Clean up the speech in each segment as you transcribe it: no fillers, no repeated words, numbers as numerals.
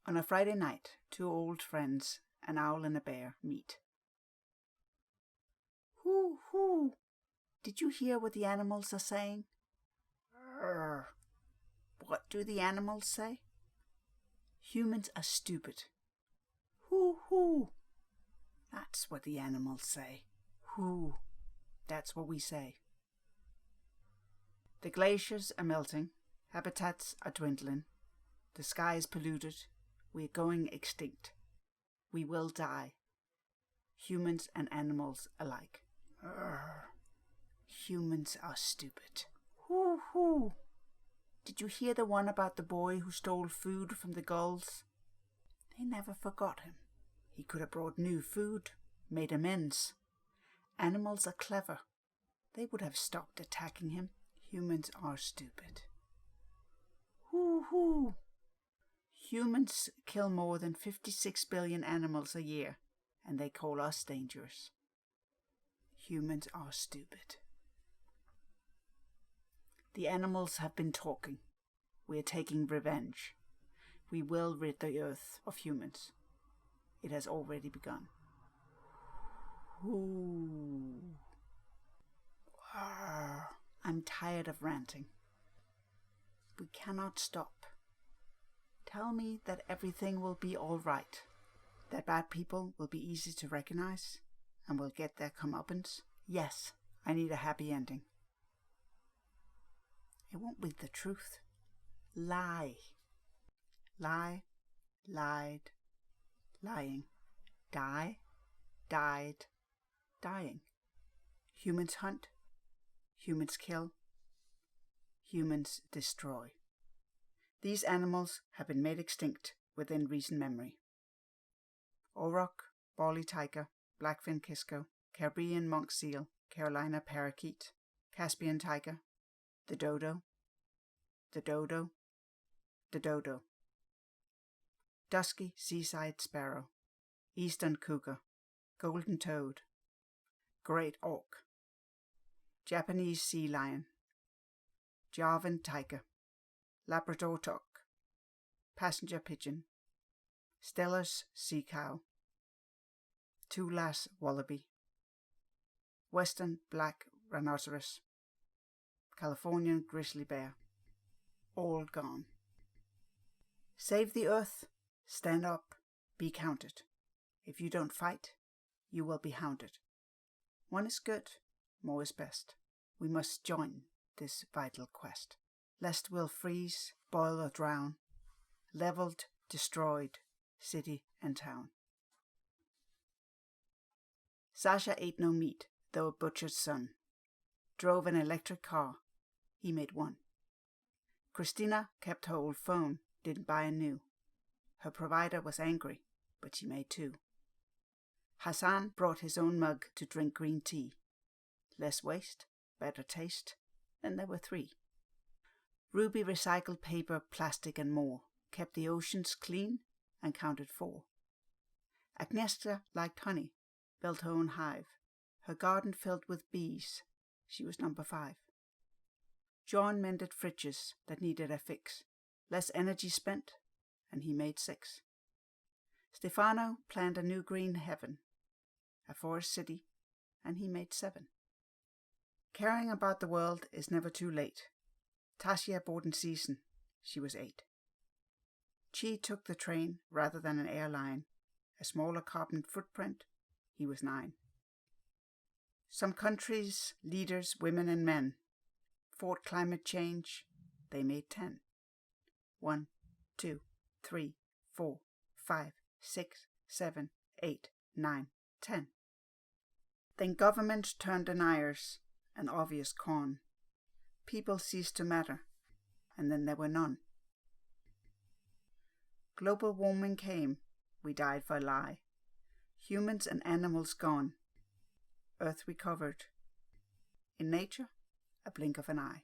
On a Friday night, two old friends, an owl and a bear, meet. Hoo, hoo! Did you hear what the animals are saying? Arr. What do the animals say? Humans are stupid. Hoo, hoo! That's what the animals say. Hoo! That's what we say. The glaciers are melting. Habitats are dwindling. The sky is polluted. We're going extinct. We will die. Humans and animals alike. Arr. Humans are stupid. Hoo hoo! Did you hear the one about the boy who stole food from the gulls? They never forgot him. He could have brought new food, made amends. Animals are clever. They would have stopped attacking him. Humans are stupid. Hoo hoo! Humans kill more than 56 billion animals a year, and they call us dangerous. Humans are stupid. The animals have been talking. We are taking revenge. We will rid the earth of humans. It has already begun. Ooh. I'm tired of ranting. We cannot stop. Tell me that everything will be all right. That bad people will be easy to recognize and will get their comeuppance. Yes, I need a happy ending. It won't be the truth. Lie. Lie, lied, lying. Die, died, dying. Humans hunt. Humans kill. Humans destroy. These animals have been made extinct within recent memory. Auroch, Bali tiger, blackfin kisco, Caribbean monk seal, Carolina parakeet, Caspian tiger, the dodo, the dodo, the dodo. Dusky seaside sparrow, eastern cougar, golden toad, great auk, Japanese sea lion, Javan tiger, Labrador duck, passenger pigeon, Steller's sea cow, Tula's wallaby, western black rhinoceros, Californian grizzly bear, all gone. Save the earth, stand up, be counted. If you don't fight, you will be hounded. One is good, more is best. We must join this vital quest, lest we'll freeze, boil or drown, leveled, destroyed, city and town. Sasha ate no meat, though a butcher's son. Drove an electric car, he made one. Christina kept her old phone, didn't buy a new. Her provider was angry, but she made two. Hassan brought his own mug to drink green tea. Less waste, better taste, and there were three. Ruby recycled paper, plastic and more, kept the oceans clean and counted 4. Agnieszka liked honey, built her own hive, her garden filled with bees. She was number 5. John mended fridges that needed a fix, less energy spent, and he made 6. Stefano planned a new green heaven, a forest city, and he made 7. Caring about the world is never too late. Tasia bought in season, she was 8. Chi took the train rather than an airline, a smaller carbon footprint, he was 9. Some countries, leaders, women and men, fought climate change, they made 10. 1, 2, 3, 4, 5, 6, 7, 8, 9, 10. Then government turned deniers, an obvious con. People ceased to matter, and then there were none. Global warming came, we died for a lie. Humans and animals gone. Earth recovered. In nature, a blink of an eye.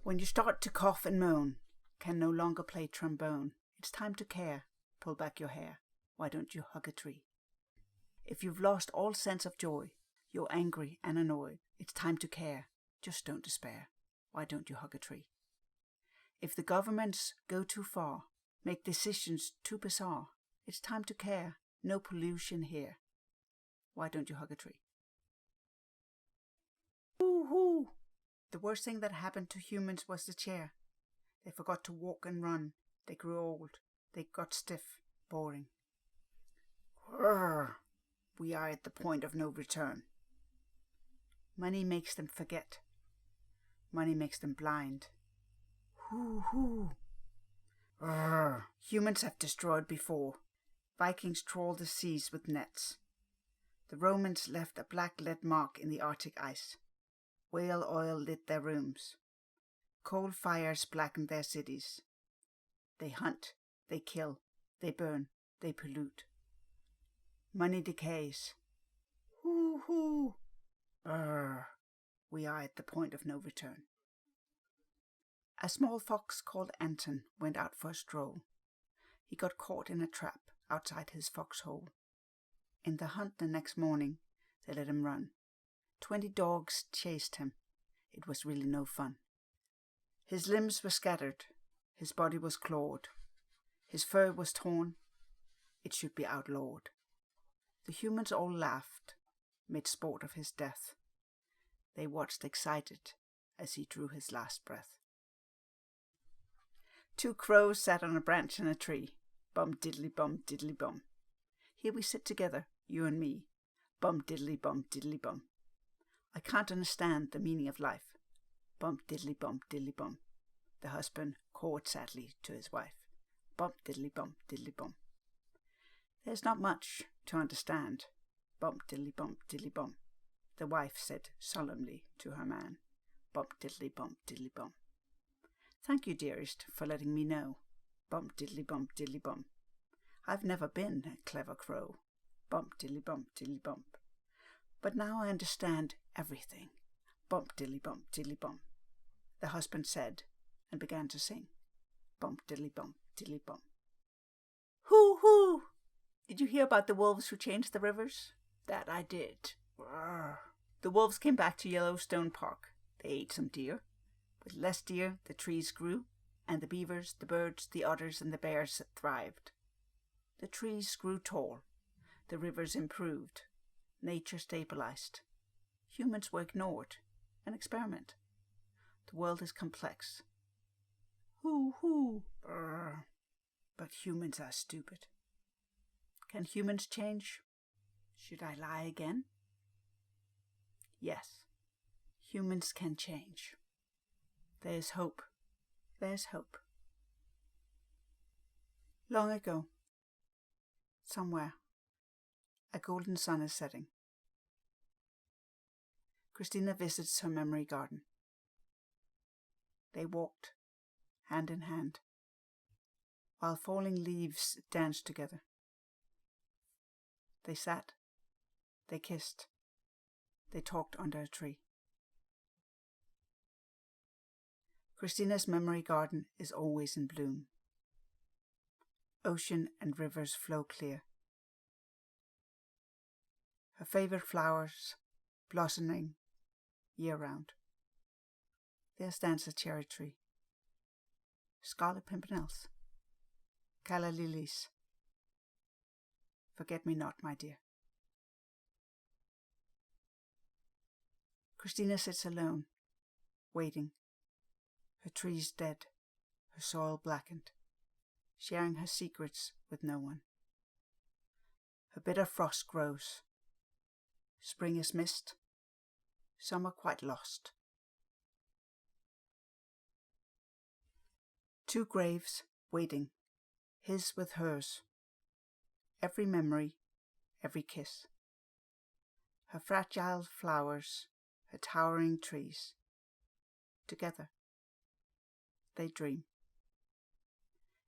When you start to cough and moan, can no longer play trombone, it's time to care, pull back your hair, why don't you hug a tree? If you've lost all sense of joy, you're angry and annoyed, it's time to care, just don't despair, why don't you hug a tree? If the governments go too far, make decisions too bizarre, it's time to care. No pollution here. Why don't you hug a tree? Woo-hoo! The worst thing that happened to humans was the chair. They forgot to walk and run. They grew old. They got stiff, boring. Grrr. We are at the point of no return. Money makes them forget. Money makes them blind. Hoo-hoo. Humans have destroyed before. Vikings trawled the seas with nets. The Romans left a black lead mark in the Arctic ice. Whale oil lit their rooms. Coal fires blackened their cities. They hunt, they kill, they burn, they pollute. Money decays. Hoo-hoo. We are at the point of no return. A small fox called Anton went out for a stroll. He got caught in a trap outside his foxhole. In the hunt the next morning, they let him run. 20 dogs chased him. It was really no fun. His limbs were scattered. His body was clawed. His fur was torn. It should be outlawed. The humans all laughed, made sport of his death. They watched excited as he drew his last breath. 2 crows sat on a branch in a tree. Bum diddly bum diddly bum. Here we sit together, you and me. Bum diddly bum diddly bum. I can't understand the meaning of life. Bum diddly bum diddly bum. The husband cawed sadly to his wife. Bum diddly bum diddly bum. There's not much to understand. Bum diddly bum diddly bum. The wife said solemnly to her man. Bum diddly bum diddly bum. Thank you, dearest, for letting me know. Bum diddly bum diddly bum. I've never been a clever crow. Bump diddly bump diddly bump. But now I understand everything. Bump diddly bump diddly bump. The husband said, and began to sing. Bump diddly bump diddly bump. Hoo hoo! Did you hear about the wolves who changed the rivers? That I did. Brrr. The wolves came back to Yellowstone Park. They ate some deer. With less deer, the trees grew, and the beavers, the birds, the otters, and the bears thrived. The trees grew tall. The rivers improved. Nature stabilized. Humans were ignored. An experiment. The world is complex. Hoo hoo. Brrr. But humans are stupid. Can humans change? Should I lie again? Yes. Humans can change. There's hope. There's hope. Long ago, somewhere, a golden sun is setting. Christina visits her memory garden. They walked, hand in hand, while falling leaves danced together. They sat, they kissed, they talked under a tree. Christina's memory garden is always in bloom. Ocean and rivers flow clear. Her favorite flowers blossoming year-round. There stands a cherry tree, scarlet pimpernels, calla lilies. Forget me not, my dear. Christina sits alone, waiting. Her trees dead, her soil blackened, sharing her secrets with no one. Her bitter frost grows. Spring is missed, summer quite lost. 2 graves waiting, his with hers. Every memory, every kiss. Her fragile flowers, her towering trees. Together, they dream.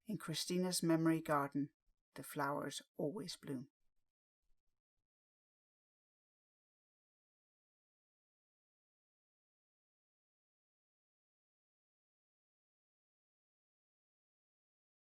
In Christina's memory garden, the flowers always bloom.